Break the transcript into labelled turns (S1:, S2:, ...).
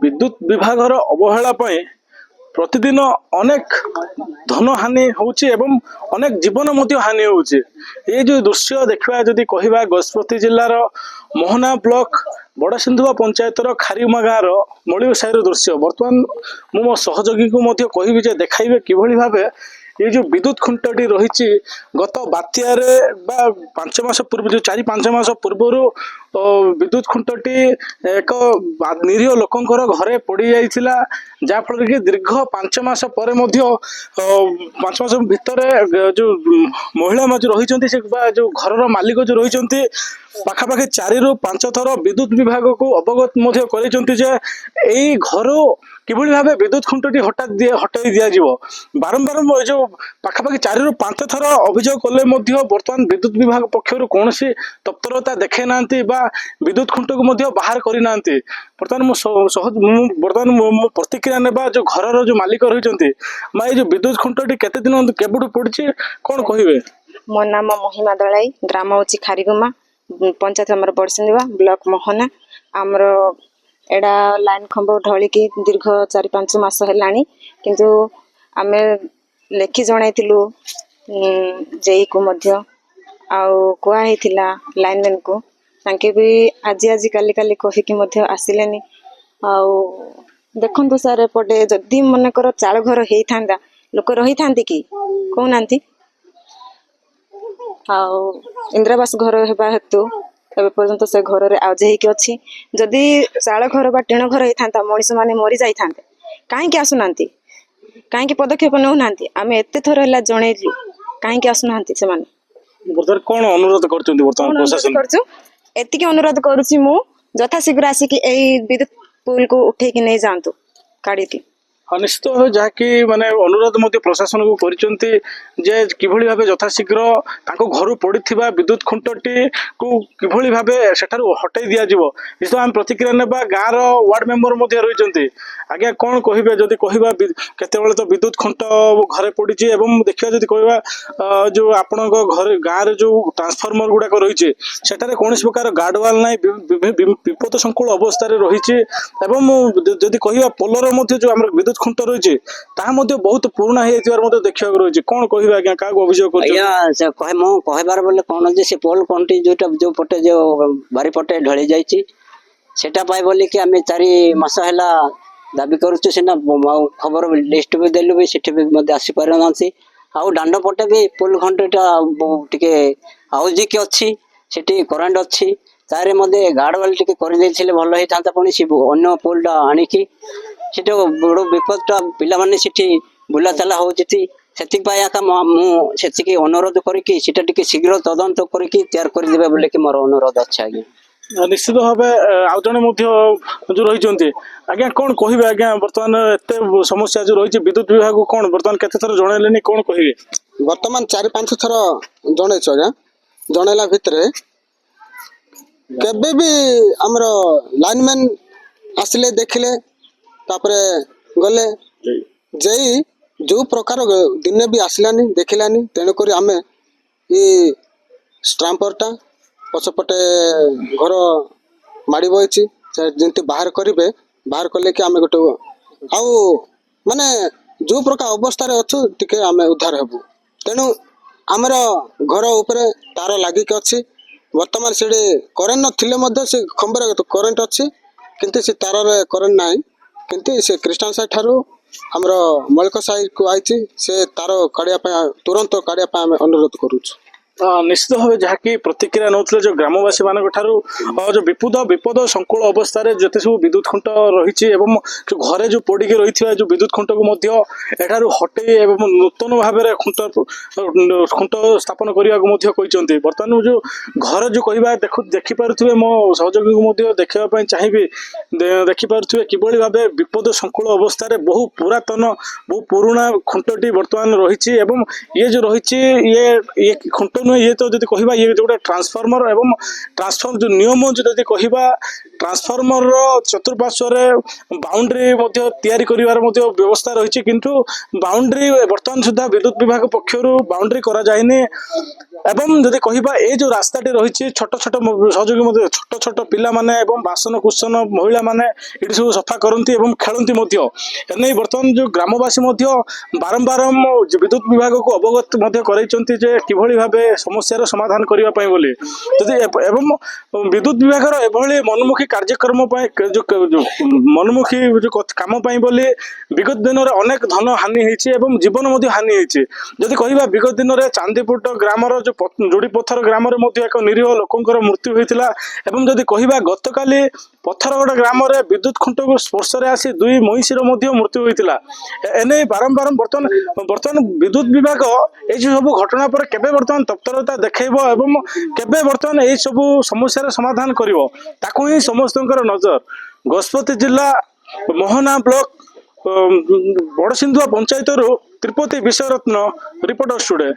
S1: विद्युत विभाग अवहेला प्रतिदिन अनेक धन हानि होउछि एवं अनेक जीवन हानि होउछि। ये जो दृश्य देखा जदि कहवा गजपति जिलार मोहना ब्लॉक बड़सिंधुआ पंचायत खारीमा गाँव मणिव साही दृश्य। बर्तमान मो सहयोगी को कहबी जे देखाइबे किभली भाबे ये जो विद्युत खुंटटी रही गत बात्यार 5 मास पूर्व जो 4-5 मास पूर्वर विद्युत खुंटटी एक निरीह लोकंकर घरे पड़ी जाइथिला, जा फल कि दीर्घ 5 मास पर 5 मास भितर जो महिला जो रही जो घर मालिक जो रही पाखापाखि 4 ରୁ 5 थर विद्युत विभाग को अवगत कर घर किभली भाव विद्युत खुंटटी हटाई दिज्व बारंबार जो पाखापाखि 4 ରୁ 5 थर अभियोग कले बर्तमान विद्युत विभाग पक्षर कौन तत्परता देखे ना विद्युत खुंट को बाहर करना। बर्तमान प्रतिक्रिया नेबा जो घर जो मालिक रही ये जो विद्युत खुंटटी केते दिन केबुठु पड़ी कौन कहे?
S2: मो नाम महिमा दलाई, ग्राम हूँ खारीगुमा, पंचायत आम बड़सिंधुआ ब्लॉक मोहना। आमर एडा लाइन खंब ढलिकी दीर्घ 4-5 मास है किंतु आमे लेखी जणाइथिलु जेई को मध्य आउ लाइनमैन को तांके भी आज आज काली काली कहिकी मध्य आसिलेनी। आउ देखंतु सर एपटे जदि मनकर चाल घर हेई थांदा लोक रही थांती कि कहूनांती इंदिरावास घर हेबा हेतु एबे पर्यंत से घर रे आजेही अच्छी जदि चाल घर बा टीण घर होता मनीष मैंने मरी जाते कहीं आसुना कहीं पदक्षेप नौ ना आम एत थर है जनइलु कहीं आसुना से
S1: कौन अनुरोध कर
S2: एतिक अनुरोध करुच्ची मु यथाशीघ्र आसिक विद्युत पुल को उठे नहीं जातु काढ़ी।
S1: हाँ निश्चित भाव जहाँकि माने अनुरोध प्रशासन को करिसेंती जे किभली भाबे यथाशीघ्र ताको घर पड़िथिबा विद्युत खुंटटी को किभली भाबे सेठारु हटाई दिया जिवो। निश्चित आम प्रतिक्रिया नेबा गाँव वार्ड मेंबर मध्ये रहिसेंती। आज्ञा कौन कहिबे जदि कहबा केतेबेले तो विद्युत खुंट घरे पड़िछि एवं देखिबा जदि कहबा जो आपणक घर गाँव रे जो ट्रांसफार्मर गुडाक रहिछि सेठारे कोनोसी प्रकार गार्डवाल नै विपद संकुल अवस्था रे रहिछि एवं जदि कहबा पोलर मध्ये जो हमर विद्युत खुंट रही बहुत पुराना देखा रही कौन कह आज्ञा क्या अभियोग
S3: कहबार बोले कौन जे से पोल कंटी जो पटे जो बारी पटे ढली जाटा बोल कि आम 4 मास है दाबी करुचु सीना खबर लिस्ट भी देलु भी सेठी भी आसी पार ना आउ दांड पटे भी पोल खंडटा टिके हाउजिक अच्छी सेठी करेन्ट अच्छी तारे मध्य गार्डवाल टिके कर भल होता पुणी सी अन्न पोलटा आणिकी सेटा बड़ विपदटा पिला माने सेठी बुला चला होती से अनुरोध करके शीघ्र तदंत करके तैयार करदे बोले कि मोर अनुरोध अच्छा आज्ञा।
S1: निश्चित भाव आउ जड़े जो रही आज्ञा कौन कहे आज्ञा बर्तमान एत समस्या जो रही विद्युत विभाग को कौन बर्तमान केते थर जनइले कौन कहे?
S4: बर्तमान 4-5 थर जनइछ आज्ञा। जनइला भितरे केबे भी हमर लाइनमैन आसिले देखिले तापरे गले जई जो प्रकार दिन भी आसलानी देखिलानी तेणुक आम ये स्ट्राम्परटा पछपटे घर माड़ी बही जमी बाहर करेंगे बाहर कले कि आम गोटे आउ माने जो प्रकार अवस्था अच्छु टिके आम उद्धार हेबू। तेणु आमर घर उपरे तार लागिक अच्छी बर्तमान से करेन्ट नथिले से खंबर करेन्ट अच्छी किंतु से तार करेन्ट ना किंतु से क्रिस्टान साई ठारू हमर मलिक साई को आई से तार काढ़िया तुरंत काढ़िया अनुरोध करुछु।
S1: निश्चित भाव जहाँकि प्रतिक्रिया नौले जो ग्रामवासी मान जो विपद संकुल अवस्था जिते सब विद्युत खुंट रही घरे जो पड़िकी रही जो विद्युत खुंट को हटे नूतन भाव खुंट स्थापन करने को बर्तमान जो घर जो कह देखिपे मो सहयोगी को देखा चाहिए देखिपे किभली भाव विपद संकुल अवस्था बहु पुरातन बहु पुराणा खुंटटी बर्तमान रही ये जो रही ये खुंट नुहे ये तो जदि कहबा ये जो ट्रांसफॉर्मर एवं ट्रांसफॉर्म जो नियम जदि कहबा ट्रांसफॉर्मर चतुर्पार्श्व बाउंड्री तैयारी करिवार व्यवस्था रही किंतु बाउंड्री वर्तमान सुधा विद्युत विभाग पक्षर बाउंड्री करा जायनि एवं जदि कहबा ए जो रास्ताटी रही छोट छोट सहयोगी छोट छोट पिला माने एवं बासन कुसन महिला माने ये सब सफा करती एवं खेलती एने बर्तमान जो ग्रामवासी बारंबार विद्युत विभाग को अवगत कराइछन्ति जे किभଳି भाबे समस्यार समाधान करिवा पई बोली जदि एवं विद्युत विभाग एभଳି मनमुखी कार्यक्रम जो मनमुखी जो काम पई बोली विगत दिन में अनेक धन हानि होती एवं जीवन हानि होती जदि कहबा विगत दिन में चांदीपुट ग्रामर जो जोड़ी पत्थर ग्राम एक निरीह लोकंर मृत्यु होता एवं जदि कहबा गतकाली पत्थरगड़ ग्राम विद्युत खुंट को स्पर्श आसी दुई महिषीर मृत्यु होता एने बारंबार बर्तमान विद्युत विभाग ये सब घटना पर केबे बर्तमान तत्परता देखब एवं केबे बर्तमान ये सब समस्यार समाधान करिवो ताकू ही समस्तंकर नजर गजपति जिला मोहना ब्लॉक बड़सिंधुआ पंचायत त्रिपति विषयरत्न रिपोर्टर स्टूडियो।